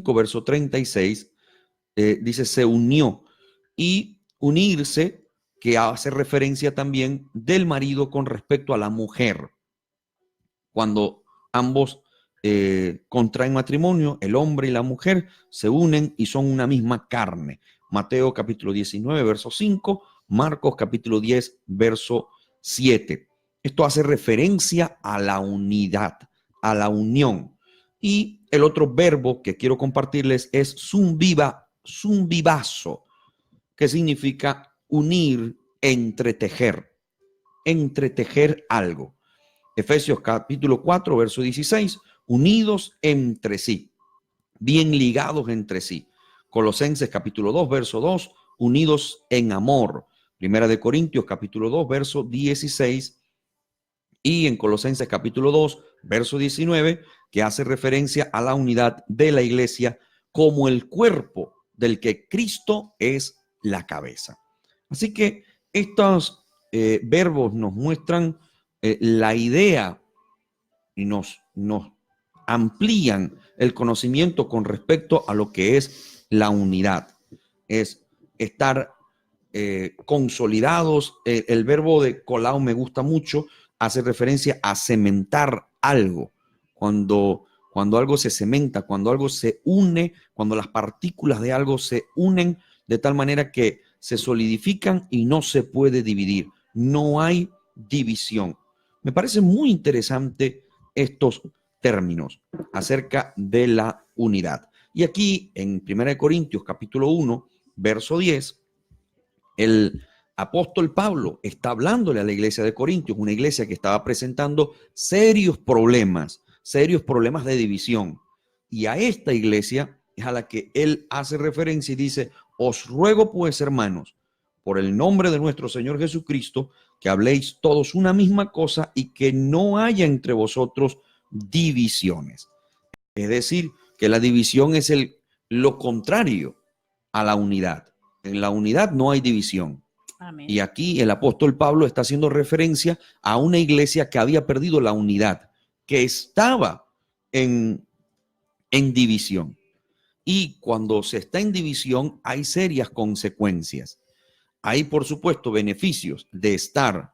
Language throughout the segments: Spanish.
verso 36, dice se unió. Y unirse, que hace referencia también del marido con respecto a la mujer. Cuando ambos contraen matrimonio, el hombre y la mujer se unen y son una misma carne. Mateo capítulo 19, verso 5, Marcos capítulo 10, verso 7. Esto hace referencia a la unidad, a la unión. Y el otro verbo que quiero compartirles es zumbibazo, que significa unir, entretejer algo. Efesios capítulo 4, verso 16, unidos entre sí, bien ligados entre sí. Colosenses capítulo 2, verso 2, unidos en amor. Primera de Corintios capítulo 2, verso 16, y en Colosenses capítulo 2, verso 19, que hace referencia a la unidad de la iglesia como el cuerpo del que Cristo es la cabeza. Así que estos verbos nos muestran la idea y nos amplían el conocimiento con respecto a lo que es la unidad. Es estar consolidados. El verbo de colao me gusta mucho, hace referencia a cementar algo. Cuando algo se cementa, cuando algo se une, cuando las partículas de algo se unen de tal manera que se solidifican y no se puede dividir. No hay división. Me parece muy interesante estos términos acerca de la unidad. Y aquí en 1 Corintios capítulo 1, verso 10, el apóstol Pablo está hablándole a la iglesia de Corintios, una iglesia que estaba presentando serios problemas de división. Y a esta iglesia es a la que él hace referencia y dice, os ruego pues, hermanos, por el nombre de nuestro Señor Jesucristo, que habléis todos una misma cosa y que no haya entre vosotros divisiones. Es decir, que la división es lo contrario a la unidad. En la unidad no hay división. Amén. Y aquí el apóstol Pablo está haciendo referencia a una iglesia que había perdido la unidad, que estaba en división. Y cuando se está en división hay serias consecuencias. Hay, por supuesto, beneficios de estar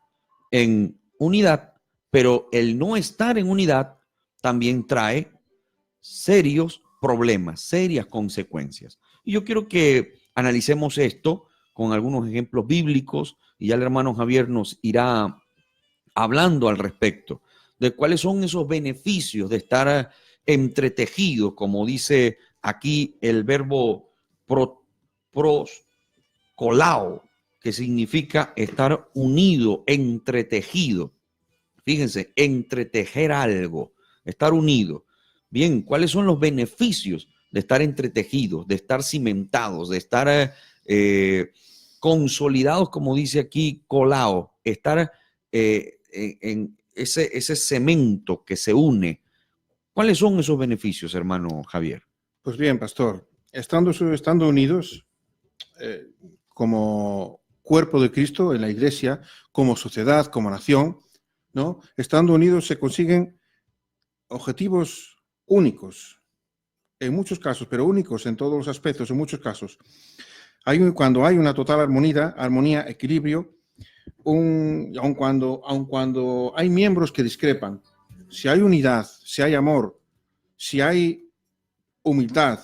en unidad, pero el no estar en unidad también trae serios problemas, serias consecuencias. Y yo quiero que analicemos esto con algunos ejemplos bíblicos y ya el hermano Javier nos irá hablando al respecto de cuáles son esos beneficios de estar entretejido, como dice aquí el verbo proscolao, que significa estar unido, entretejido. Fíjense, entretejer algo, estar unido. Bien, ¿cuáles son los beneficios de estar entretejidos, de estar cimentados, de estar consolidados, como dice aquí, colao, estar en ese cemento que se une? ¿Cuáles son esos beneficios, hermano Javier? Pues bien, pastor, estando unidos como cuerpo de Cristo en la iglesia, como sociedad, como nación, ¿no? Estando unidos se consiguen objetivos únicos, en muchos casos, pero únicos en todos los aspectos, en muchos casos. Cuando hay una total armonía, equilibrio, aun cuando hay miembros que discrepan, si hay unidad, si hay amor, si hay humildad,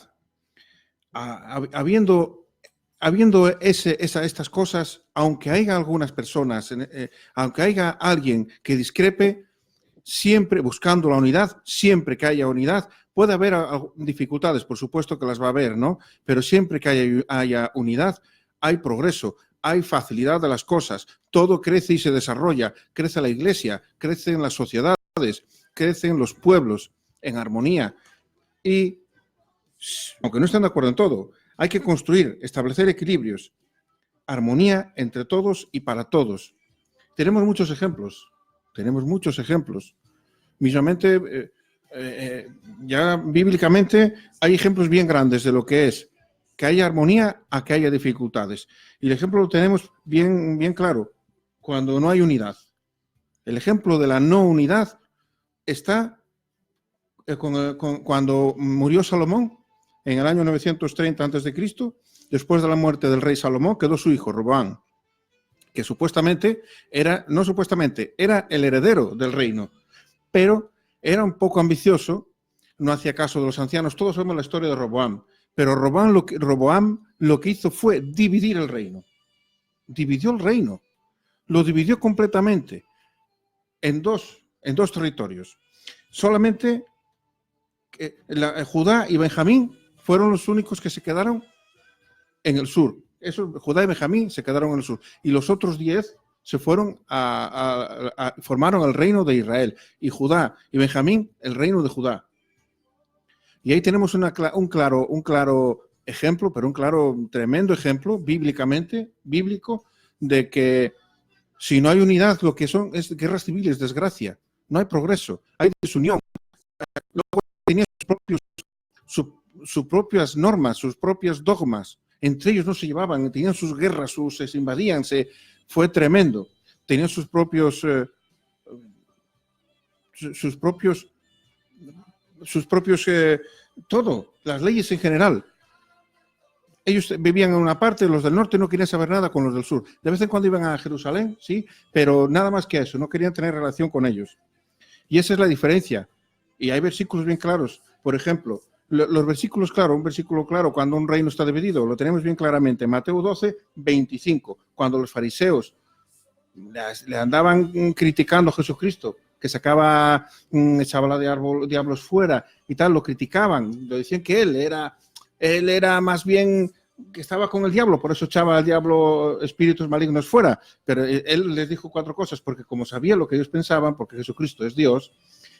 habiendo estas cosas, aunque haya algunas personas, aunque haya alguien que discrepe, siempre buscando la unidad, siempre que haya unidad, puede haber dificultades, por supuesto que las va a haber, ¿no? Pero siempre que haya unidad, hay progreso, hay facilidad de las cosas, todo crece y se desarrolla, crece la iglesia, crecen las sociedades, crecen los pueblos en armonía. Y aunque no estén de acuerdo en todo, hay que construir, establecer equilibrios, armonía entre todos y para todos. Tenemos muchos ejemplos. Mismamente, ya bíblicamente hay ejemplos bien grandes de lo que es que haya armonía a que haya dificultades. Y el ejemplo lo tenemos bien claro cuando no hay unidad. El ejemplo de la no unidad está cuando murió Salomón en el año 930 a.C., después de la muerte del rey Salomón, quedó su hijo, Roboam, que supuestamente era, no supuestamente, era el heredero del reino, pero era un poco ambicioso, no hacía caso de los ancianos. Todos sabemos la historia de Roboam, pero Roboam lo que hizo fue dividir el reino. Dividió el reino, lo dividió completamente en dos territorios. Solamente Judá y Benjamín fueron los únicos que se quedaron en el sur. Judá y Benjamín se quedaron en el sur. Y los otros 10 se fueron formaron el reino de Israel. Y Judá y Benjamín, el reino de Judá. Y ahí tenemos un claro ejemplo, pero un claro, tremendo ejemplo bíblico, de que si no hay unidad, lo que son es guerras civiles, desgracia. No hay progreso, hay desunión. Luego tenían sus propias normas, sus propios dogmas. Entre ellos no se llevaban, tenían sus guerras, se invadían, fue tremendo. Tenían sus propios todo, las leyes en general. Ellos vivían en una parte, los del norte no querían saber nada con los del sur. De vez en cuando iban a Jerusalén, sí, pero nada más que eso, no querían tener relación con ellos. Y esa es la diferencia. Y hay versículos bien claros. Por ejemplo, los versículos claros, un versículo claro cuando un reino está dividido, lo tenemos bien claramente. Mateo 12, 25, cuando los fariseos le andaban criticando a Jesucristo, que echaba diablos fuera y tal, lo criticaban, lo decían que él era más bien que estaba con el diablo, por eso echaba al diablo espíritus malignos fuera, pero él les dijo 4 cosas, porque como sabía lo que ellos pensaban, porque Jesucristo es Dios,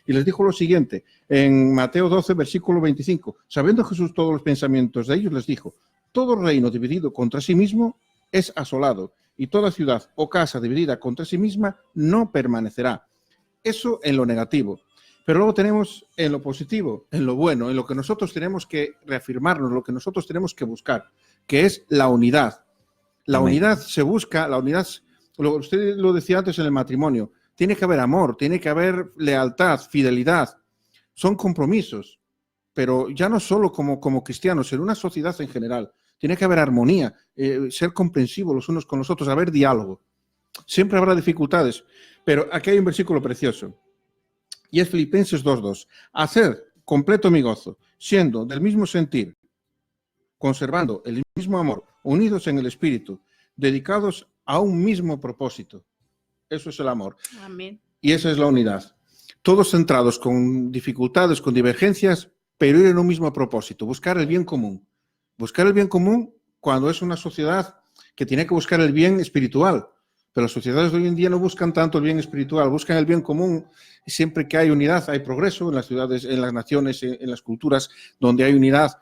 y les dijo lo siguiente, en Mateo 12, versículo 25, sabiendo Jesús todos los pensamientos de ellos, les dijo, todo reino dividido contra sí mismo es asolado, y toda ciudad o casa dividida contra sí misma no permanecerá. Eso en lo negativo. Pero luego tenemos en lo positivo, en lo bueno, en lo que nosotros tenemos que reafirmarnos, lo que nosotros tenemos que buscar, que es la unidad. La unidad se busca, usted lo decía antes en el matrimonio, tiene que haber amor, tiene que haber lealtad, fidelidad, son compromisos, pero ya no solo como cristianos, en una sociedad en general. Tiene que haber armonía, ser comprensivos los unos con los otros, haber diálogo. Siempre habrá dificultades, pero aquí hay un versículo precioso. Y es Filipenses 2:2. Hacer completo mi gozo, siendo del mismo sentir, conservando el mismo amor, unidos en el espíritu, dedicados a un mismo propósito. Eso es el amor. Amén. Y esa es la unidad. Todos centrados con dificultades, con divergencias, pero ir en un mismo propósito, buscar el bien común. Buscar el bien común cuando es una sociedad que tiene que buscar el bien espiritual. Pero las sociedades de hoy en día no buscan tanto el bien espiritual, buscan el bien común. Siempre que hay unidad, hay progreso en las ciudades, en las naciones, en las culturas, donde hay unidad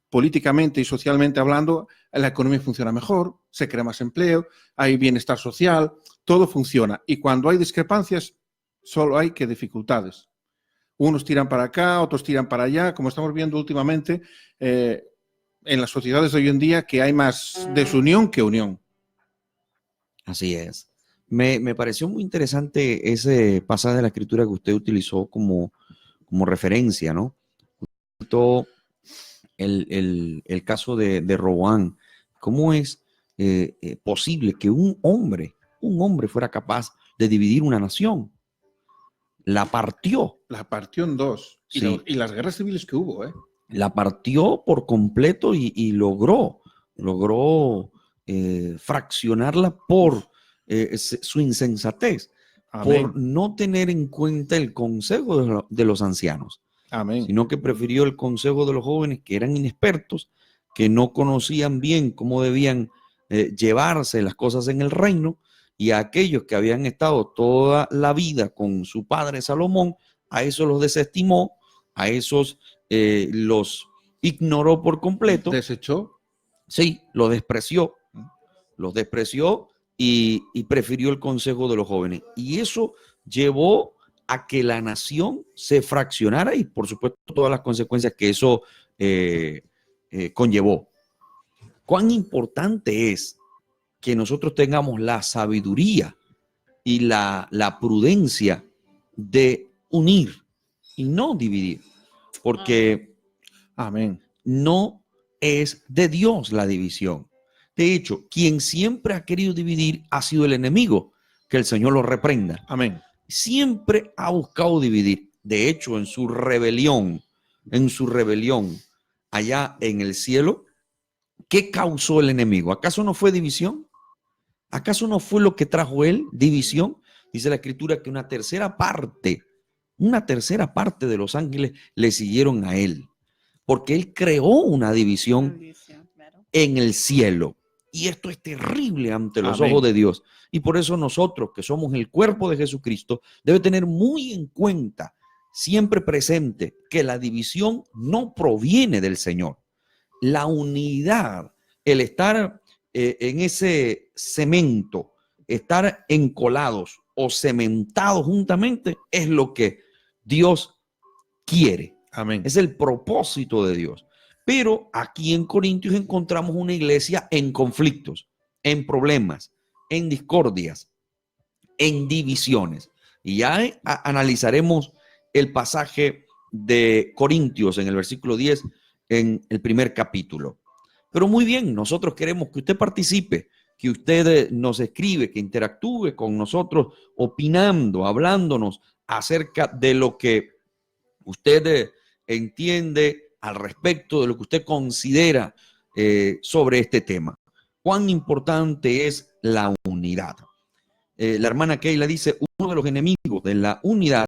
políticamente y socialmente hablando, la economía funciona mejor, se crea más empleo, hay bienestar social, todo funciona. Y cuando hay discrepancias, solo hay que dificultades. Unos tiran para acá, otros tiran para allá, como estamos viendo últimamente en las sociedades de hoy en día, que hay más desunión que unión. Así es. Me pareció muy interesante ese pasaje de la Escritura que usted utilizó como referencia, ¿no? Todo el caso de Roboam. ¿Cómo es posible que un hombre fuera capaz de dividir una nación? La partió. La partió en dos. Sí. Y las guerras civiles que hubo, ¿eh? La partió por completo y logró fraccionarla por su insensatez. Amén. Por no tener en cuenta el consejo de los ancianos. Amén. Sino que prefirió el consejo de los jóvenes que eran inexpertos, que no conocían bien cómo debían llevarse las cosas en el reino, y a aquellos que habían estado toda la vida con su padre Salomón, a esos los desestimó, a esos los ignoró por completo. ¿Desechó? Sí, los despreció y prefirió el consejo de los jóvenes. Y eso llevó a que la nación se fraccionara y, por supuesto, todas las consecuencias que eso conllevó. ¿Cuán importante es que nosotros tengamos la sabiduría y la prudencia de unir y no dividir? Porque, amén, no es de Dios la división. De hecho, quien siempre ha querido dividir ha sido el enemigo, que el Señor lo reprenda. Amén. Siempre ha buscado dividir. De hecho, en su rebelión, allá en el cielo, ¿qué causó el enemigo? ¿Acaso no fue división? ¿Acaso no fue lo que trajo él? División. Dice la Escritura que una tercera parte de los ángeles le siguieron a él, porque él creó una división en el cielo. Y esto es terrible ante los ojos de Dios. Y por eso nosotros, que somos el cuerpo de Jesucristo, debe tener muy en cuenta, siempre presente, que la división no proviene del Señor. La unidad, el estar en ese cemento, estar encolados o cementados juntamente, es lo que Dios quiere. Amén. Es el propósito de Dios. Pero aquí en Corintios encontramos una iglesia en conflictos, en problemas, en discordias, en divisiones. Y ya analizaremos el pasaje de Corintios en el versículo 10, en el primer capítulo. Pero muy bien, nosotros queremos que usted participe, que usted nos escribe, que interactúe con nosotros, opinando, hablándonos acerca de lo que usted entiende al respecto, de lo que usted considera sobre este tema. ¿Cuán importante es la unidad? La hermana Keila dice, uno de los enemigos de la unidad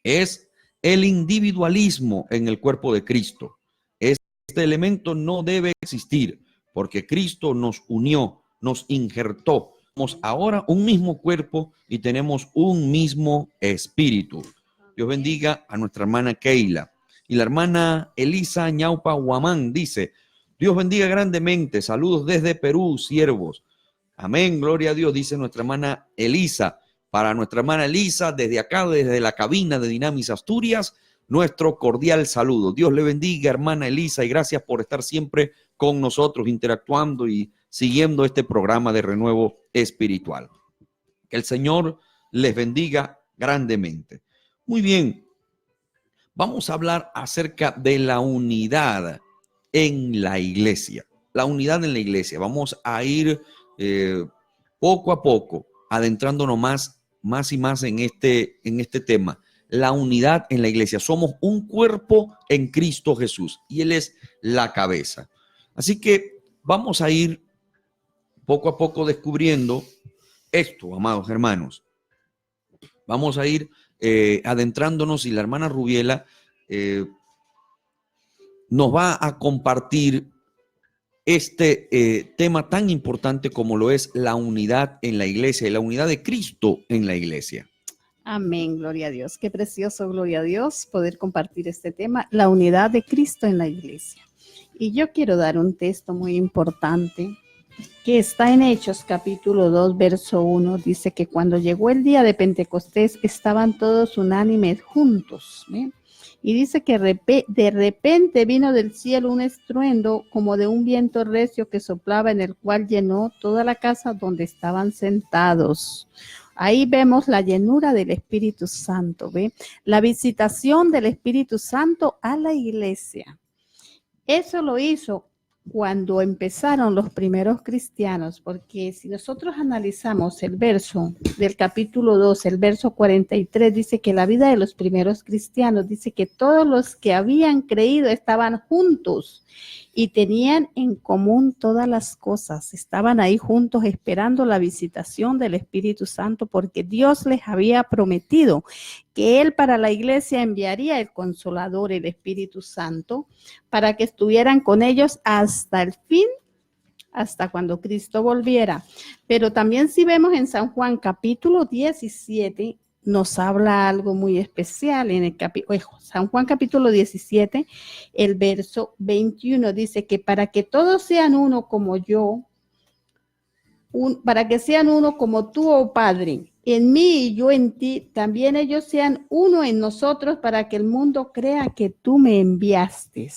es el individualismo en el cuerpo de Cristo. Este elemento no debe existir porque Cristo nos unió, nos injertó. Somos ahora un mismo cuerpo y tenemos un mismo espíritu. Dios bendiga a nuestra hermana Keila. Y la hermana Elisa Ñaupa Huamán dice, Dios bendiga grandemente. Saludos desde Perú, siervos. Amén, gloria a Dios, dice nuestra hermana Elisa. Para nuestra hermana Elisa, desde acá, desde la cabina de Dinamis Asturias, nuestro cordial saludo. Dios le bendiga, hermana Elisa, y gracias por estar siempre con nosotros, interactuando y siguiendo este programa de renuevo espiritual. Que el Señor les bendiga grandemente. Muy bien, vamos a hablar acerca de la unidad en la iglesia. La unidad en la iglesia. Vamos a ir poco a poco adentrándonos más y más en este tema. La unidad en la iglesia. Somos un cuerpo en Cristo Jesús y Él es la cabeza. Así que vamos a ir poco a poco descubriendo esto, amados hermanos. Vamos a ir adentrándonos y la hermana Rubiela nos va a compartir este tema tan importante como lo es la unidad en la iglesia y la unidad de Cristo en la iglesia. Amén, gloria a Dios. Qué precioso, gloria a Dios, poder compartir este tema, la unidad de Cristo en la iglesia. Y yo quiero dar un texto muy importante que está en Hechos capítulo 2, verso 1. Dice que cuando llegó el día de Pentecostés estaban todos unánimes juntos. ¿Ven? Y dice que de repente vino del cielo un estruendo como de un viento recio que soplaba, en el cual llenó toda la casa donde estaban sentados. Ahí vemos la llenura del Espíritu Santo, ¿ve? La visitación del Espíritu Santo a la iglesia. Eso lo hizo cuando empezaron los primeros cristianos, porque si nosotros analizamos el verso del capítulo 2, el verso 43, dice que la vida de los primeros cristianos, dice que todos los que habían creído estaban juntos y tenían en común todas las cosas. Estaban ahí juntos esperando la visitación del Espíritu Santo, porque Dios les había prometido que Él para la iglesia enviaría el Consolador, el Espíritu Santo, para que estuvieran con ellos hasta el fin, hasta cuando Cristo volviera. Pero también si vemos en San Juan capítulo 17, nos habla algo muy especial en el San Juan capítulo 17, el verso 21, dice que para que todos sean uno como yo, para que sean uno como tú, oh Padre, en mí y yo en ti, también ellos sean uno en nosotros, para que el mundo crea que tú me enviaste.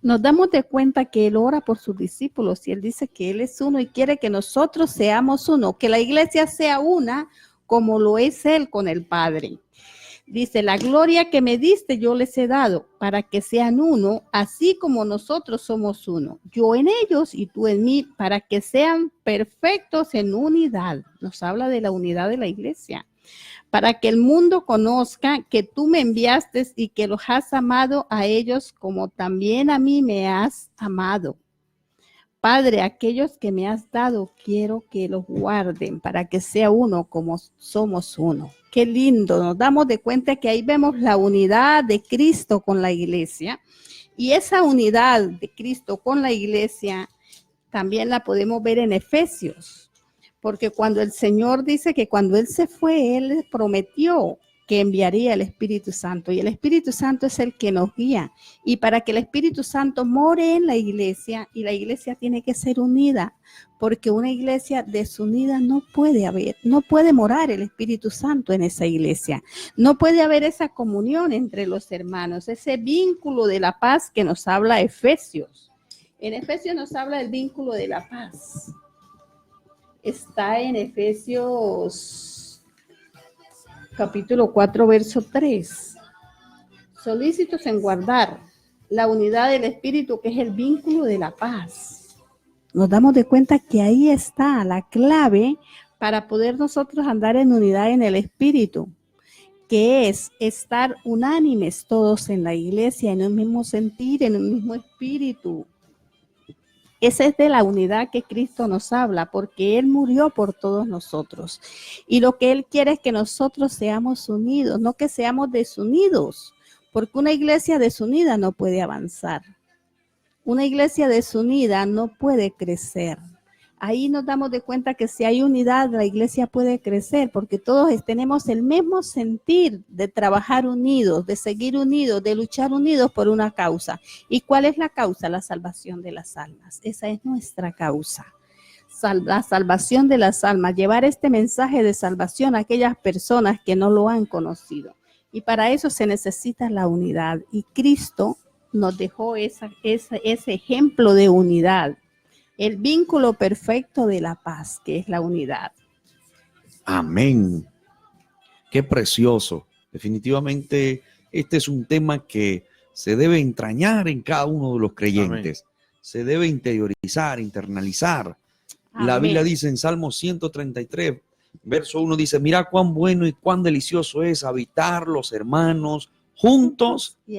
Nos damos de cuenta que Él ora por sus discípulos y Él dice que Él es uno y quiere que nosotros seamos uno, que la iglesia sea una como lo es Él con el Padre. Dice, la gloria que me diste yo les he dado para que sean uno, así como nosotros somos uno. Yo en ellos y tú en mí, para que sean perfectos en unidad. Nos habla de la unidad de la iglesia. Para que el mundo conozca que tú me enviaste y que los has amado a ellos como también a mí me has amado. Padre, aquellos que me has dado, quiero que los guarden para que sea uno como somos uno. Qué lindo, nos damos de cuenta que ahí vemos la unidad de Cristo con la iglesia. Y esa unidad de Cristo con la iglesia también la podemos ver en Efesios. Porque cuando el Señor dice que cuando Él se fue, Él prometió que enviaría el Espíritu Santo. Y el Espíritu Santo es el que nos guía. Y para que el Espíritu Santo more en la iglesia, y la iglesia tiene que ser unida, porque una iglesia desunida no puede haber, no puede morar el Espíritu Santo en esa iglesia. No puede haber esa comunión entre los hermanos, ese vínculo de la paz que nos habla Efesios. En Efesios nos habla del vínculo de la paz. Está en Efesios capítulo 4, verso 3. Solícitos en guardar la unidad del Espíritu, que es el vínculo de la paz. Nos damos de cuenta que ahí está la clave para poder nosotros andar en unidad en el Espíritu, que es estar unánimes todos en la iglesia, en un mismo sentir, en un mismo espíritu. Esa es de la unidad que Cristo nos habla, porque Él murió por todos nosotros. Y lo que Él quiere es que nosotros seamos unidos, no que seamos desunidos, porque una iglesia desunida no puede avanzar. Una iglesia desunida no puede crecer. Ahí nos damos de cuenta que si hay unidad, la iglesia puede crecer, porque todos tenemos el mismo sentir de trabajar unidos, de seguir unidos, de luchar unidos por una causa. ¿Y cuál es la causa? La salvación de las almas. Esa es nuestra causa. La salvación de las almas, llevar este mensaje de salvación a aquellas personas que no lo han conocido. Y para eso se necesita la unidad. Y Cristo nos dejó ese ejemplo de unidad. El vínculo perfecto de la paz, que es la unidad. Amén. Qué precioso. Definitivamente este es un tema que se debe entrañar en cada uno de los creyentes. Amén. Se debe interiorizar, internalizar. Amén. La Biblia dice en Salmo 133, verso 1, dice, mira cuán bueno y cuán delicioso es habitar los hermanos juntos y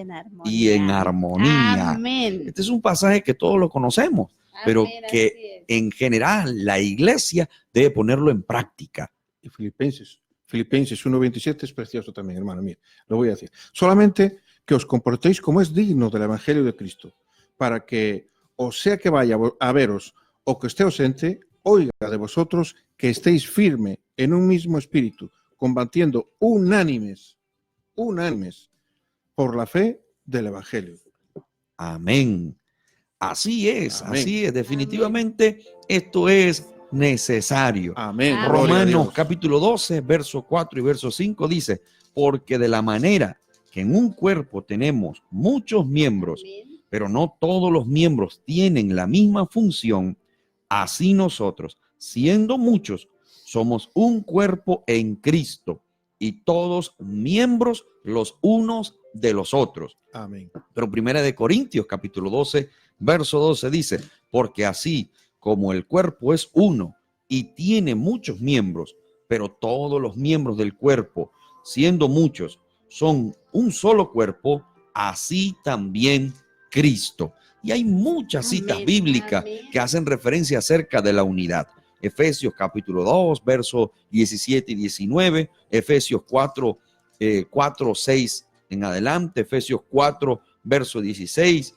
en armonía. Amén. Este es un pasaje que todos lo conocemos, pero amén, que en general la iglesia debe ponerlo en práctica. Y Filipenses 1:27 es precioso también, hermano. Mira, lo voy a decir. Solamente que os comportéis como es digno del Evangelio de Cristo, para que, o sea que vaya a veros o que esté ausente, oiga de vosotros que estéis firme en un mismo espíritu, combatiendo unánimes por la fe del Evangelio. Amén. Así es, amén. Así es. Definitivamente amén. Esto es necesario. Amén. Romanos capítulo 12, verso 4 y verso 5 dice, porque de la manera que en un cuerpo tenemos muchos miembros, amén. Pero no todos los miembros tienen la misma función, así nosotros, siendo muchos, somos un cuerpo en Cristo y todos miembros los unos de los otros. Amén. Pero Primera de Corintios capítulo 12, verso 12 dice, porque así como el cuerpo es uno y tiene muchos miembros, pero todos los miembros del cuerpo, siendo muchos, son un solo cuerpo, así también Cristo. Y hay muchas citas amén, bíblicas amén. Que hacen referencia acerca de la unidad. Efesios capítulo 2, versos 17 y 19, Efesios 4, 6 en adelante, Efesios 4, verso 16.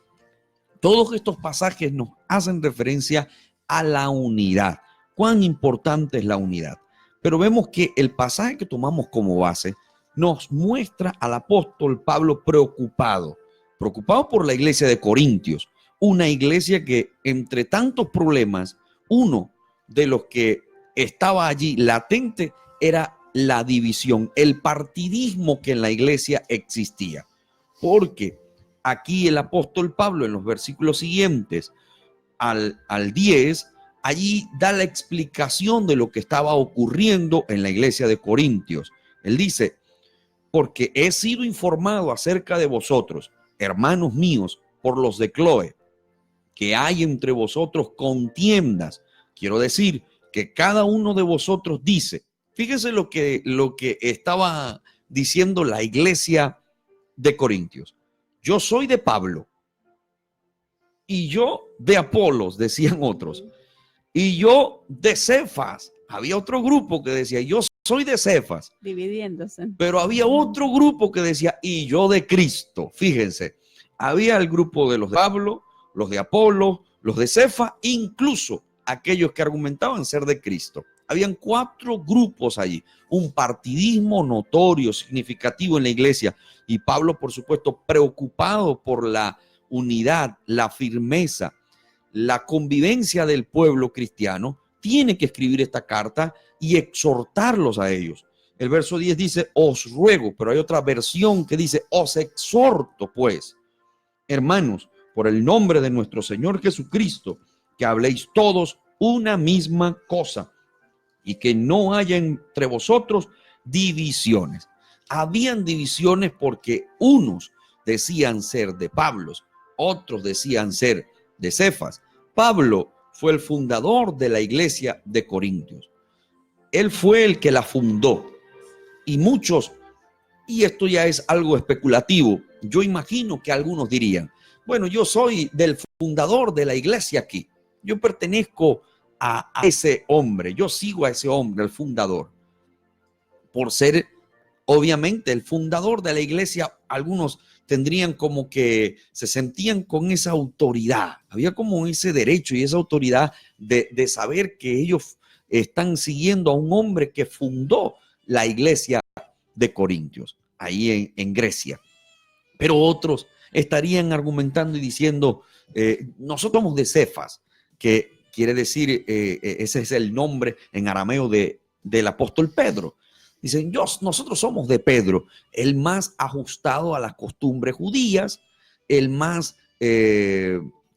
Todos estos pasajes nos hacen referencia a la unidad. Cuán importante es la unidad. Pero vemos que el pasaje que tomamos como base nos muestra al apóstol Pablo preocupado por la iglesia de Corintios, una iglesia que entre tantos problemas, uno de los que estaba allí latente era la división, el partidismo que en la iglesia existía. Porque aquí el apóstol Pablo en los versículos siguientes al 10, allí da la explicación de lo que estaba ocurriendo en la iglesia de Corintios. Él dice, porque he sido informado acerca de vosotros, hermanos míos, por los de Cloé, que hay entre vosotros contiendas. Quiero decir que cada uno de vosotros dice, fíjese lo que estaba diciendo la iglesia de Corintios. Yo soy de Pablo y yo de Apolos, decían otros, y yo de Cefas. Había otro grupo que decía, yo soy de Cefas. Dividiéndose. Pero había otro grupo que decía, y yo de Cristo. Fíjense, había el grupo de los de Pablo, los de Apolo, los de Cefas, incluso aquellos que argumentaban ser de Cristo. Habían 4 grupos allí, un partidismo notorio, significativo en la iglesia. Y Pablo, por supuesto, preocupado por la unidad, la firmeza, la convivencia del pueblo cristiano, tiene que escribir esta carta y exhortarlos a ellos. El verso 10 dice, os ruego, pero hay otra versión que dice, os exhorto, pues, hermanos, por el nombre de nuestro Señor Jesucristo, que habléis todos una misma cosa y que no haya entre vosotros divisiones. Habían divisiones porque unos decían ser de Pablo, otros decían ser de Cefas. Pablo fue el fundador de la iglesia de Corintios. Él fue el que la fundó. Y muchos, y esto ya es algo especulativo, yo imagino que algunos dirían, bueno, yo soy del fundador de la iglesia aquí. Yo pertenezco a ese hombre, yo sigo a ese hombre, el fundador. Por ser, obviamente, el fundador de la iglesia, algunos tendrían como que se sentían con esa autoridad. Había como ese derecho y esa autoridad de saber que ellos están siguiendo a un hombre que fundó la iglesia de Corintios, ahí en Grecia. Pero otros estarían argumentando y diciendo, nosotros somos de Cefas, que quiere decir, ese es el nombre en arameo del apóstol Pedro. Dicen, nosotros somos de Pedro, el más ajustado a las costumbres judías, el más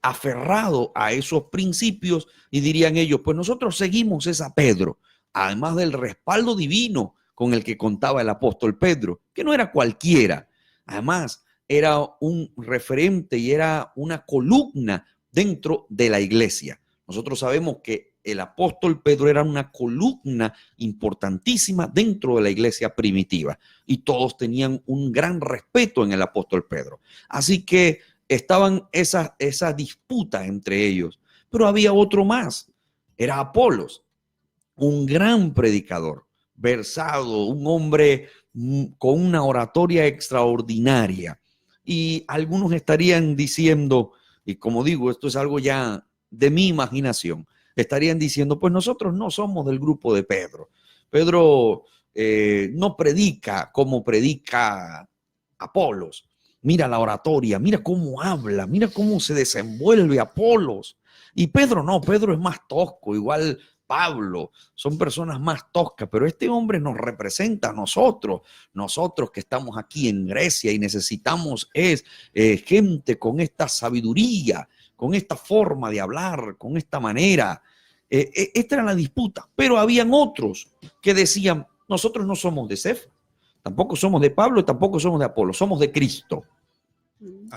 aferrado a esos principios, y dirían ellos, pues nosotros seguimos esa Pedro, además del respaldo divino con el que contaba el apóstol Pedro, que no era cualquiera, además era un referente y era una columna dentro de la iglesia. Nosotros sabemos que el apóstol Pedro era una columna importantísima dentro de la iglesia primitiva y todos tenían un gran respeto en el apóstol Pedro. Así que estaban esa disputa entre ellos, pero había otro más, era Apolos, un gran predicador, versado, un hombre con una oratoria extraordinaria. Y algunos estarían diciendo, y como digo, esto es algo ya de mi imaginación, estarían diciendo, pues nosotros no somos del grupo de Pedro. Pedro no predica como predica Apolos. Mira la oratoria, mira cómo habla, mira cómo se desenvuelve Apolos. Y Pedro no, Pedro es más tosco, igual Pablo, son personas más toscas, pero este hombre nos representa a nosotros que estamos aquí en Grecia y necesitamos gente con esta sabiduría, con esta forma de hablar, con esta manera. Esta era la disputa, pero habían otros que decían, nosotros no somos de Cefas, tampoco somos de Pablo, tampoco somos de Apolo, somos de Cristo.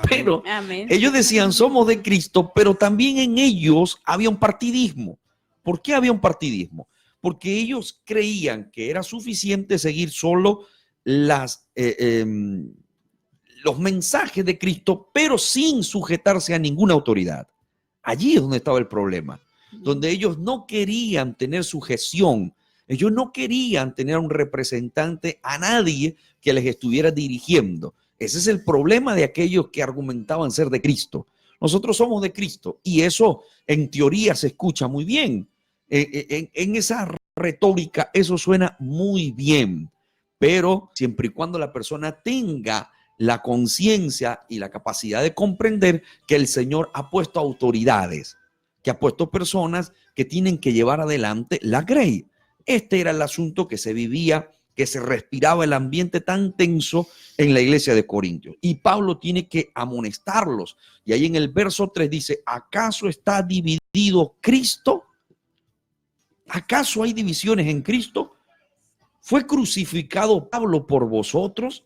Pero Amén. ellos decían, somos de Cristo, pero también en ellos había un partidismo. ¿Por qué había un partidismo? Porque ellos creían que era suficiente seguir solo los mensajes de Cristo, pero sin sujetarse a ninguna autoridad. Allí es donde estaba el problema, donde ellos no querían tener sujeción, ellos no querían tener un representante, a nadie que les estuviera dirigiendo. Ese es el problema de aquellos que argumentaban ser de Cristo. Nosotros somos de Cristo y eso en teoría se escucha muy bien. En esa retórica eso suena muy bien, pero siempre y cuando la persona tenga la conciencia y la capacidad de comprender que el Señor ha puesto autoridades, que ha puesto personas que tienen que llevar adelante la grey. Este era el asunto que se vivía, que se respiraba el ambiente tan tenso en la iglesia de Corintios. Y Pablo tiene que amonestarlos. Y ahí en el verso 3 dice, ¿acaso está dividido Cristo? ¿Acaso hay divisiones en Cristo? ¿Fue crucificado Pablo por vosotros?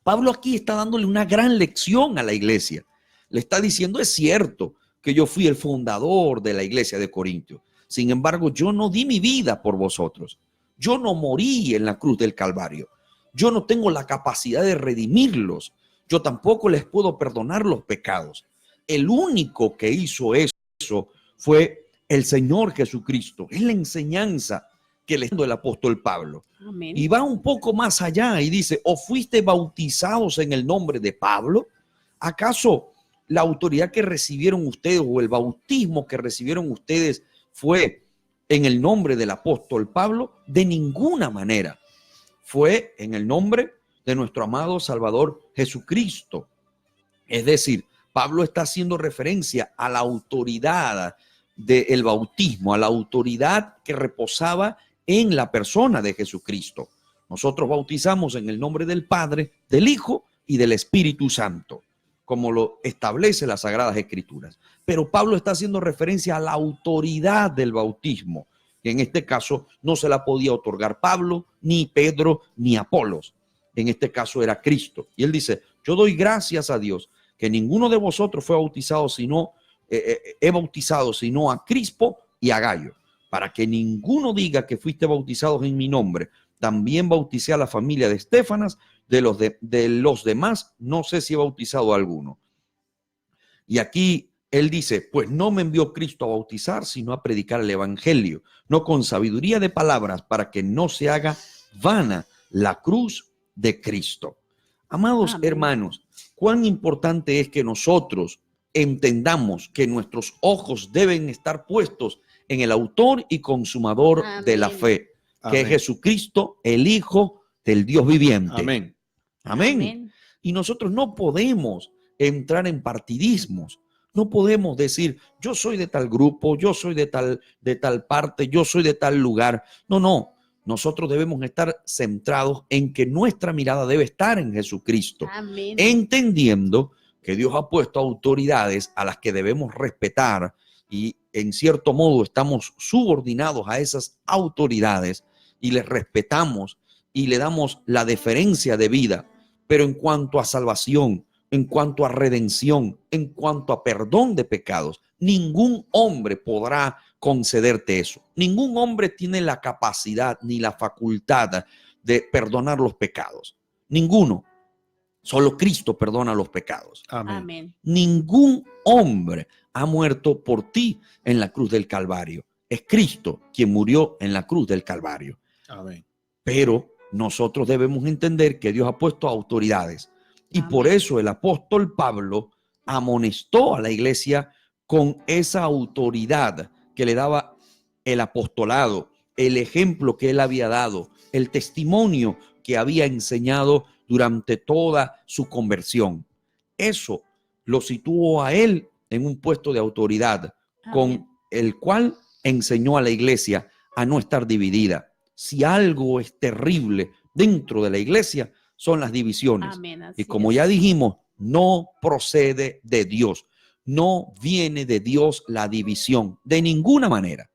Pablo aquí está dándole una gran lección a la iglesia. Le está diciendo, es cierto que yo fui el fundador de la iglesia de Corintios. Sin embargo, yo no di mi vida por vosotros. Yo no morí en la cruz del Calvario. Yo no tengo la capacidad de redimirlos. Yo tampoco les puedo perdonar los pecados. El único que hizo eso fue el Señor Jesucristo. Es la enseñanza que le dio el apóstol Pablo. Amén. Y va un poco más allá y dice, ¿o fuiste bautizados en el nombre de Pablo? ¿Acaso la autoridad que recibieron ustedes o el bautismo que recibieron ustedes fue en el nombre del apóstol Pablo? De ninguna manera. Fue en el nombre de nuestro amado Salvador Jesucristo. Es decir, Pablo está haciendo referencia a la autoridad del bautismo, a la autoridad que reposaba en la persona de Jesucristo. Nosotros bautizamos en el nombre del Padre, del Hijo y del Espíritu Santo, como lo establece las Sagradas Escrituras. Pero Pablo está haciendo referencia a la autoridad del bautismo, que en este caso no se la podía otorgar Pablo, ni Pedro, ni Apolos. En este caso era Cristo. Y él dice, yo doy gracias a Dios que ninguno de vosotros fue bautizado, he bautizado sino a Crispo y a Gayo, para que ninguno diga que fuiste bautizados en mi nombre. También bauticé a la familia de Estéfanas, de los demás no sé si he bautizado a alguno. Y aquí él dice, pues no me envió Cristo a bautizar, sino a predicar el evangelio, no con sabiduría de palabras, para que no se haga vana la cruz de Cristo. Amados Amén. hermanos, cuán importante es que nosotros entendamos que nuestros ojos deben estar puestos en el autor y consumador Amén. de la fe, que Amén. es Jesucristo, el Hijo del Dios viviente. Amén. Amén. Amén. Y nosotros no podemos entrar en partidismos. No podemos decir, yo soy de tal grupo, yo soy de tal parte, yo soy de tal lugar. No, no. Nosotros debemos estar centrados en que nuestra mirada debe estar en Jesucristo, Amén. entendiendo que Dios ha puesto autoridades a las que debemos respetar y en cierto modo estamos subordinados a esas autoridades y les respetamos y le damos la deferencia de vida. Pero en cuanto a salvación, en cuanto a redención, en cuanto a perdón de pecados, ningún hombre podrá concederte eso. Ningún hombre tiene la capacidad ni la facultad de perdonar los pecados. Ninguno. Solo Cristo perdona los pecados. Amén. Amén. Ningún hombre ha muerto por ti en la cruz del Calvario. Es Cristo quien murió en la cruz del Calvario. Amén. Pero nosotros debemos entender que Dios ha puesto autoridades. Y Amén. por eso el apóstol Pablo amonestó a la iglesia con esa autoridad que le daba el apostolado, el ejemplo que él había dado, el testimonio que había enseñado durante toda su conversión. Eso lo situó a él en un puesto de autoridad, Amén. con el cual enseñó a la iglesia a no estar dividida. Si algo es terrible dentro de la iglesia, son las divisiones. Amén. Así Y como es. ya dijimos, no procede de Dios. No viene de Dios la división, de ninguna manera.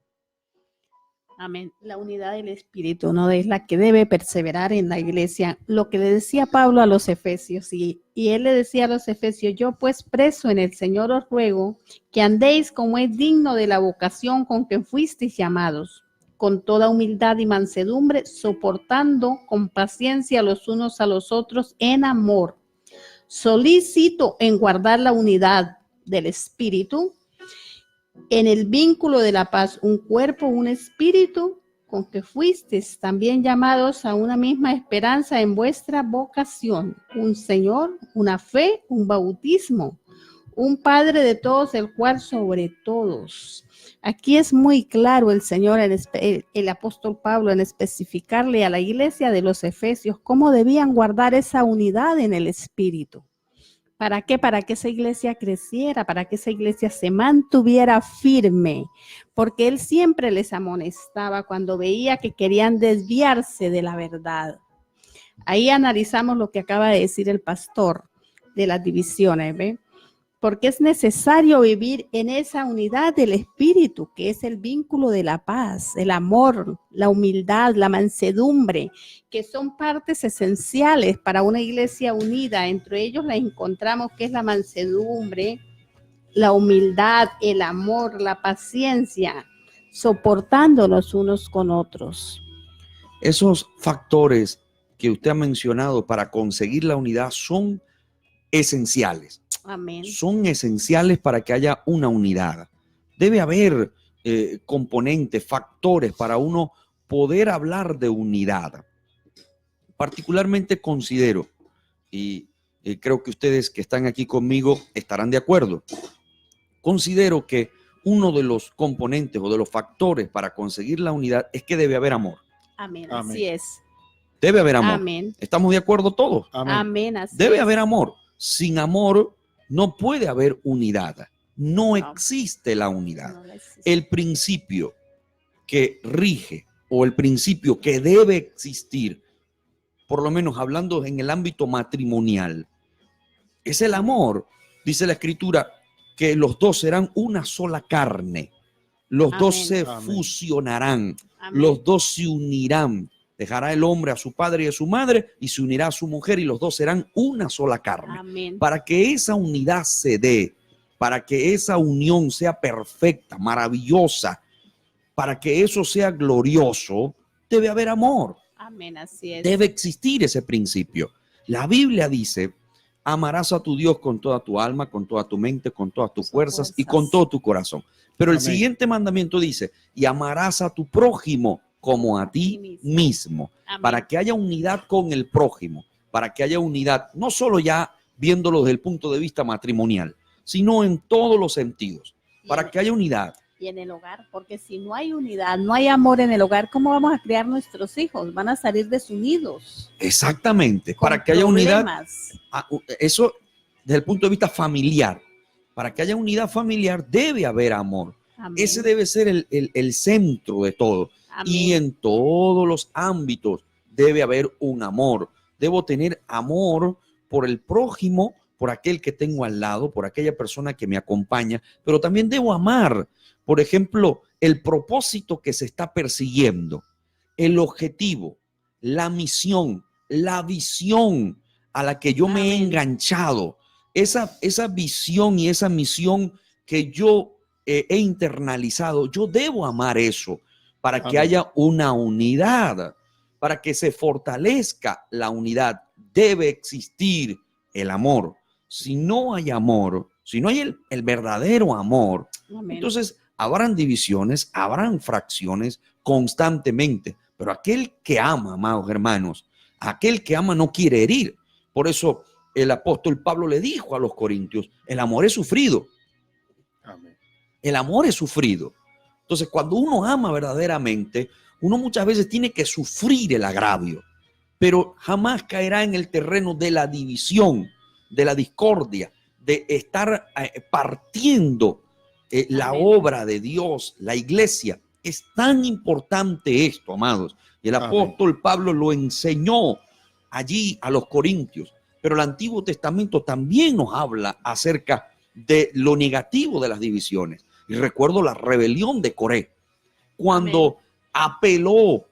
Amén. La unidad del Espíritu no es la que debe perseverar en la iglesia. Lo que le decía Pablo a los efesios, y él le decía a los efesios, yo pues preso en el Señor os ruego que andéis como es digno de la vocación con que fuisteis llamados, con toda humildad y mansedumbre, soportando con paciencia los unos a los otros en amor, solícito en guardar la unidad del Espíritu, en el vínculo de la paz, un cuerpo, un espíritu, con que fuisteis también llamados a una misma esperanza en vuestra vocación, un Señor, una fe, un bautismo, un Padre de todos, el cual sobre todos. Aquí es muy claro el Señor, el apóstol Pablo, en especificarle a la iglesia de los Efesios cómo debían guardar esa unidad en el espíritu. ¿Para qué? Para que esa iglesia creciera, para que esa iglesia se mantuviera firme, porque él siempre les amonestaba cuando veía que querían desviarse de la verdad. Ahí analizamos lo que acaba de decir el pastor de las divisiones, ¿ve? porque es necesario vivir en esa unidad del espíritu, que es el vínculo de la paz, el amor, la humildad, la mansedumbre, que son partes esenciales para una iglesia unida. Entre ellos la encontramos que es la mansedumbre, la humildad, el amor, la paciencia, soportándonos unos con otros. Esos factores que usted ha mencionado para conseguir la unidad son esenciales. Amén. Son esenciales para que haya una unidad. Debe haber componentes, factores para uno poder hablar de unidad. Particularmente considero, y creo que ustedes que están aquí conmigo estarán de acuerdo, considero que uno de los componentes o de los factores para conseguir la unidad es que debe haber amor. Amén. Amén. Así es. Debe haber amor. Amén. ¿Estamos de acuerdo todos? Amén. Amén. Así Debe es. haber amor. Sin amor no puede haber unidad. No existe la unidad. No existe. El principio que rige o el principio que debe existir, por lo menos hablando en el ámbito matrimonial, es el amor. Dice la Escritura que los dos serán una sola carne. Los dos Amén. se Amén. fusionarán. Amén. Los dos se unirán. Dejará el hombre a su padre y a su madre y se unirá a su mujer y los dos serán una sola carne. Amén. Para que esa unidad se dé, para que esa unión sea perfecta, maravillosa, para que eso sea glorioso, debe haber amor. Amén. Así es. Debe existir ese principio. La Biblia dice, amarás a tu Dios con toda tu alma, con toda tu mente, con todas tus fuerzas y con todo tu corazón. Pero el Amén. siguiente mandamiento dice, y amarás a tu prójimo como a ti mismo. Amén. Para que haya unidad con el prójimo, para que haya unidad, no solo ya viéndolo desde el punto de vista matrimonial, sino en todos los sentidos, para que haya unidad. Y en el hogar, porque si no hay unidad, no hay amor en el hogar, ¿cómo vamos a criar nuestros hijos? Van a salir desunidos. Exactamente, con para que haya unidad, problemas. eso desde el punto de vista familiar, para que haya unidad familiar debe haber amor. Amén. Ese debe ser el centro de todo. Amén. Y en todos los ámbitos debe haber un amor. Debo tener amor por el prójimo, por aquel que tengo al lado, por aquella persona que me acompaña, pero también debo amar, por ejemplo, el propósito que se está persiguiendo, el objetivo, la misión, la visión a la que yo me he Amén. enganchado, esa visión y esa misión que yo he internalizado. Yo debo amar eso para que Amén. haya una unidad, para que se fortalezca la unidad. Debe existir el amor. Si no hay amor, si no hay el verdadero amor, Amén. entonces habrán divisiones, habrán fracciones constantemente. Pero aquel que ama, amados hermanos, aquel que ama no quiere herir. Por eso el apóstol Pablo le dijo a los corintios, el amor es sufrido. Amén. El amor es sufrido. Entonces, cuando uno ama verdaderamente, uno muchas veces tiene que sufrir el agravio, pero jamás caerá en el terreno de la división, de la discordia, de estar partiendo la Amén. obra de Dios, la iglesia. Es tan importante esto, amados. Y el apóstol Pablo lo enseñó allí a los corintios. Pero el Antiguo Testamento también nos habla acerca de lo negativo de las divisiones. Y recuerdo la rebelión de Coré, cuando apeló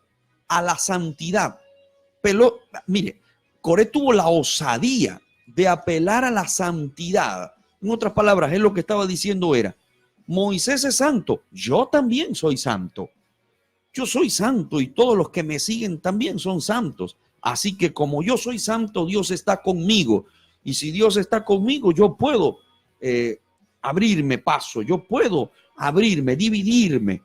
a la santidad. Mire, Coré tuvo la osadía de apelar a la santidad. En otras palabras, él lo que estaba diciendo era, Moisés es santo, yo también soy santo. Yo soy santo y todos los que me siguen también son santos. Así que como yo soy santo, Dios está conmigo. Y si Dios está conmigo, yo puedo abrirme paso, yo puedo abrirme, dividirme.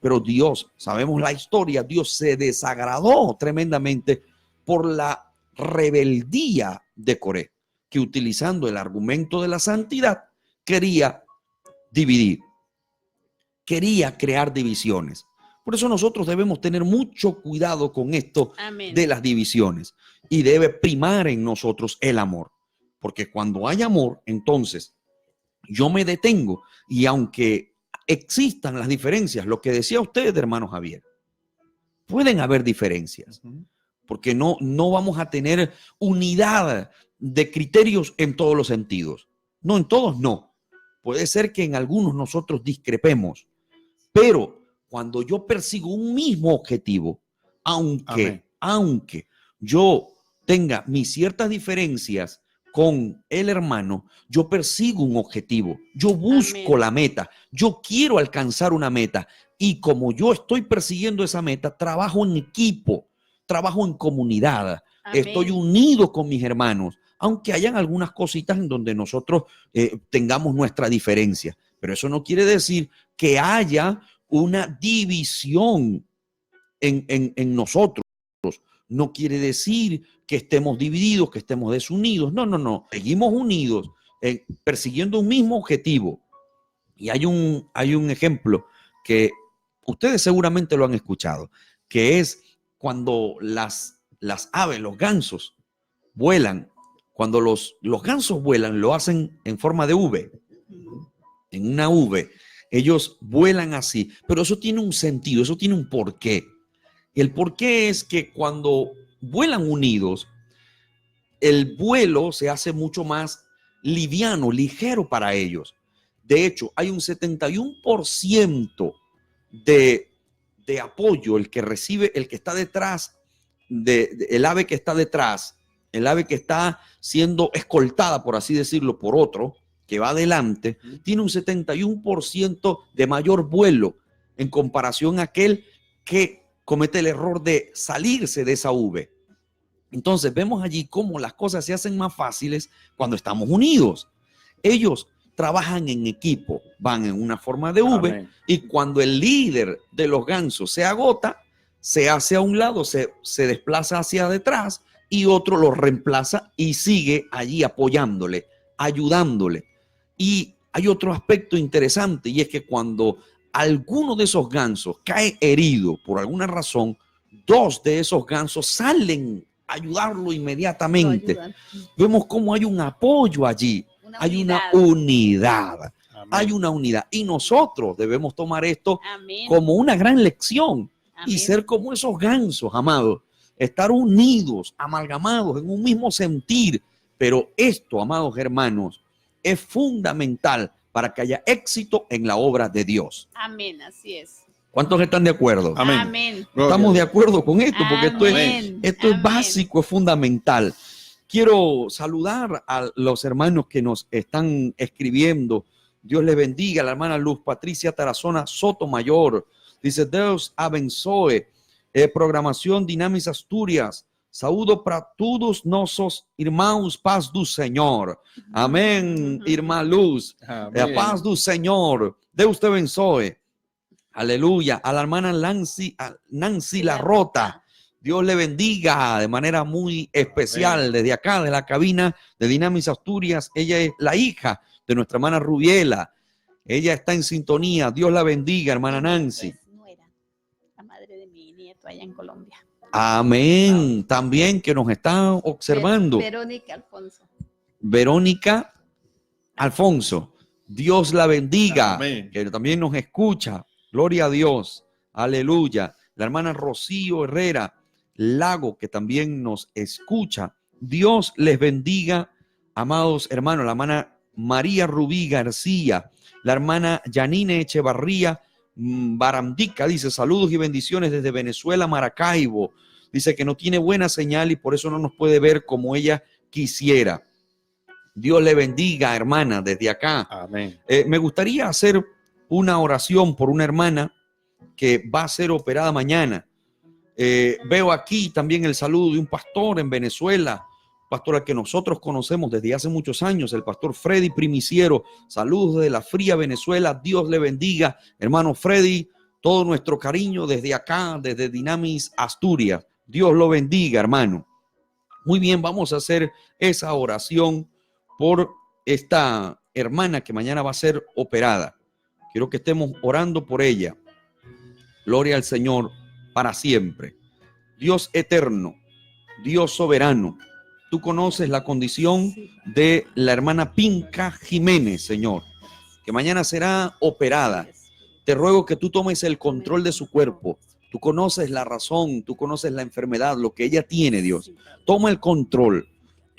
Pero Dios, sabemos la historia, Dios se desagradó tremendamente por la rebeldía de Coré, que utilizando el argumento de la santidad quería dividir, quería crear divisiones. Por eso nosotros debemos tener mucho cuidado con esto Amén. de las divisiones y debe primar en nosotros el amor, porque cuando hay amor, entonces yo me detengo y aunque existan las diferencias, lo que decía usted, hermano Javier, pueden haber diferencias, porque no vamos a tener unidad de criterios en todos los sentidos. No, en todos no. Puede ser que en algunos nosotros discrepemos, pero cuando yo persigo un mismo objetivo, aunque yo tenga mis ciertas diferencias con el hermano, yo persigo un objetivo, yo busco la meta, yo quiero alcanzar una meta, y como yo estoy persiguiendo esa meta, trabajo en equipo, trabajo en comunidad, estoy unido con mis hermanos, aunque hayan algunas cositas en donde nosotros tengamos nuestra diferencia, pero eso no quiere decir que haya una división en nosotros. No quiere decir que estemos divididos, que estemos desunidos. No, no, no. Seguimos unidos, persiguiendo un mismo objetivo. Y hay un ejemplo que ustedes seguramente lo han escuchado, que es cuando las aves, los gansos, vuelan. Cuando los gansos vuelan, lo hacen en forma de V, en una V. Ellos vuelan así, pero eso tiene un sentido, eso tiene un porqué. El porqué es que cuando vuelan unidos, el vuelo se hace mucho más liviano, ligero para ellos. De hecho, hay un 71% de apoyo, el que recibe, el que está detrás, el ave que está detrás, el ave que está siendo escoltada, por así decirlo, por otro, que va adelante, tiene un 71% de mayor vuelo en comparación a aquel que comete el error de salirse de esa V. Entonces vemos allí cómo las cosas se hacen más fáciles cuando estamos unidos. Ellos trabajan en equipo, van en una forma de V. Amén. Y cuando el líder de los gansos se agota, se hace a un lado, se desplaza hacia detrás y otro lo reemplaza y sigue allí apoyándole, ayudándole. Y hay otro aspecto interesante, y es que cuando alguno de esos gansos cae herido por alguna razón, dos de esos gansos salen a ayudarlo inmediatamente. Vemos cómo hay un apoyo allí, hay una unidad. Amén. Hay una unidad. Y nosotros debemos tomar esto Amén. Como una gran lección. Amén. Y ser como esos gansos, amados. Estar unidos, amalgamados en un mismo sentir. Pero esto, amados hermanos, es fundamental para que haya éxito en la obra de Dios. Amén, así es. ¿Cuántos están de acuerdo? Amén. Amén. Estamos de acuerdo con esto, porque Amén. esto es básico, es fundamental. Quiero saludar a los hermanos que nos están escribiendo. Dios les bendiga. La hermana Luz Patricia Tarazona Sotomayor dice: Deus abençoe. Programación Dinamis Asturias. Saúdo para todos nossos irmãos, paz do Senhor. Amén, irmã Luz. Amén. Paz do Senhor. Deus te abençoe. Aleluya. A la hermana Nancy Larrota. Dios le bendiga de manera muy especial. Amén. Desde acá, de la cabina de Dinamis Asturias. Ella es la hija de nuestra hermana Rubiela. Ella está en sintonía. Dios la bendiga, hermana Nancy. Es nuera, la madre de mi nieto allá en Colombia. Amén. También que nos está observando. Verónica Alfonso. Verónica Alfonso. Dios la bendiga. Amén. Que también nos escucha. Gloria a Dios. Aleluya. La hermana Rocío Herrera Lago, que también nos escucha. Dios les bendiga, amados hermanos. La hermana María Rubí García. La hermana Yanine Echevarría Barandica dice: saludos y bendiciones desde Venezuela, Maracaibo. Dice que no tiene buena señal y por eso no nos puede ver como ella quisiera. Dios le bendiga, hermana, desde acá. Amén. Me gustaría hacer una oración por una hermana que va a ser operada mañana. Veo aquí también el saludo de un pastor en Venezuela, pastor al que nosotros conocemos desde hace muchos años, el pastor Freddy Primiciero. Saludos de la fría Venezuela. Dios le bendiga, hermano Freddy. Todo nuestro cariño desde acá, desde Dinamis Asturias. Dios lo bendiga, hermano. Muy bien, vamos a hacer esa oración por esta hermana que mañana va a ser operada. Quiero que estemos orando por ella. Gloria al Señor para siempre. Dios eterno, Dios soberano, tú conoces la condición de la hermana Pinca Jiménez, Señor, que mañana será operada. Te ruego que tú tomes el control de su cuerpo. Tú conoces la razón, tú conoces la enfermedad, lo que ella tiene, Dios. Toma el control.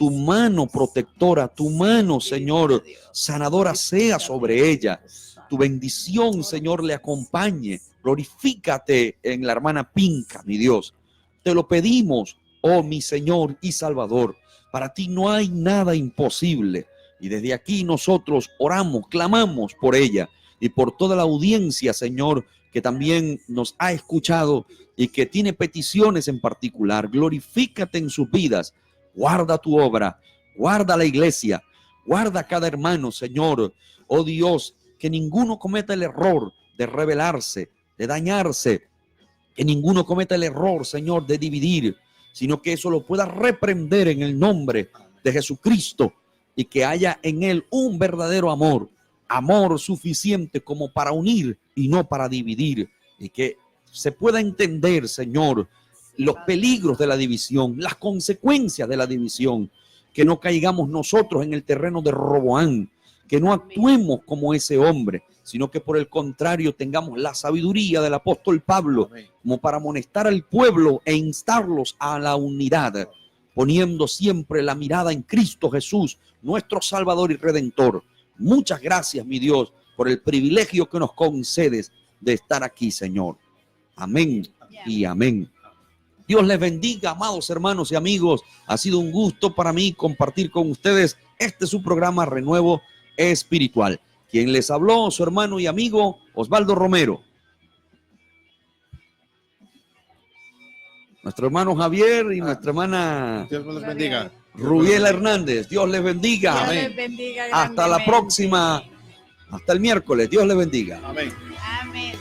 tu mano protectora, tu mano, Señor, sanadora sea sobre ella. Tu bendición, Señor, le acompañe. Glorifícate en la hermana Pinca, mi Dios. Te lo pedimos, oh mi Señor y Salvador. Para ti no hay nada imposible. Y desde aquí nosotros oramos, clamamos por ella y por toda la audiencia, Señor, que también nos ha escuchado y que tiene peticiones en particular. Glorifícate en sus vidas. Guarda tu obra, guarda la iglesia, guarda a cada hermano, Señor. Oh Dios, que ninguno cometa el error de rebelarse, de dañarse, que ninguno cometa el error, Señor, de dividir, sino que eso lo pueda reprender en el nombre de Jesucristo y que haya en él un verdadero amor, amor suficiente como para unir y no para dividir, y que se pueda entender, Señor, los peligros de la división, las consecuencias de la división, que no caigamos nosotros en el terreno de Roboán, que no actuemos como ese hombre, sino que por el contrario tengamos la sabiduría del apóstol Pablo como para amonestar al pueblo e instarlos a la unidad, poniendo siempre la mirada en Cristo Jesús, nuestro Salvador y Redentor. Muchas gracias, mi Dios, por el privilegio que nos concedes de estar aquí, Señor. Amén y amén. Dios les bendiga, amados hermanos y amigos. Ha sido un gusto para mí compartir con ustedes este su programa Renuevo Espiritual. Quien les habló, su hermano y amigo Osvaldo Romero. Nuestro hermano Javier y nuestra hermana Dios los bendiga. Rubiela Hernández. Dios les bendiga. Dios Amén. les bendiga Hasta la próxima. Hasta el miércoles. Dios les bendiga. Amén. Amén.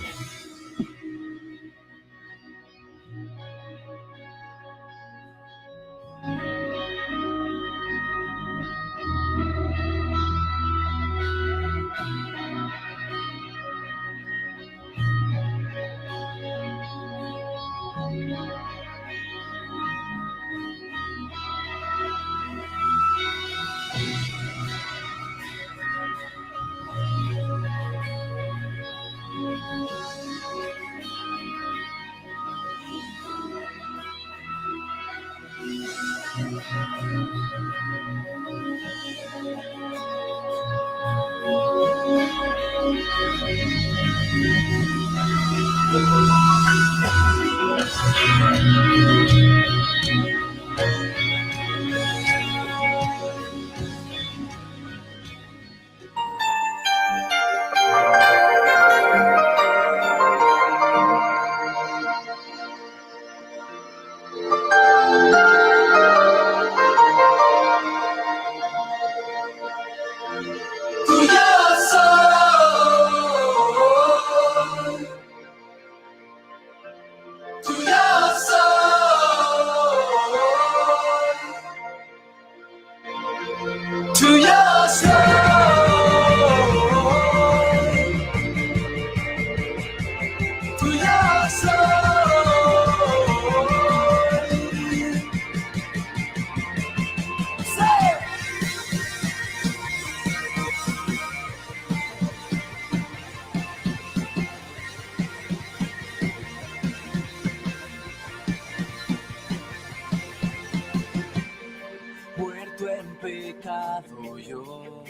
Muerto en pecado yo,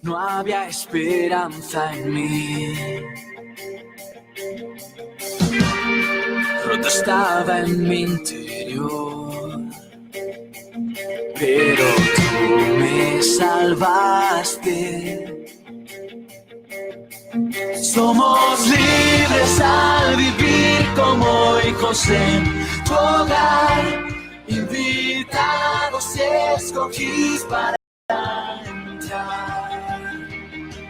no había esperanza en mí, roto estaba en mi interior, pero tú me salvaste. Somos libres al vivir como hijos en tu hogar, invitados y escogís para entrar.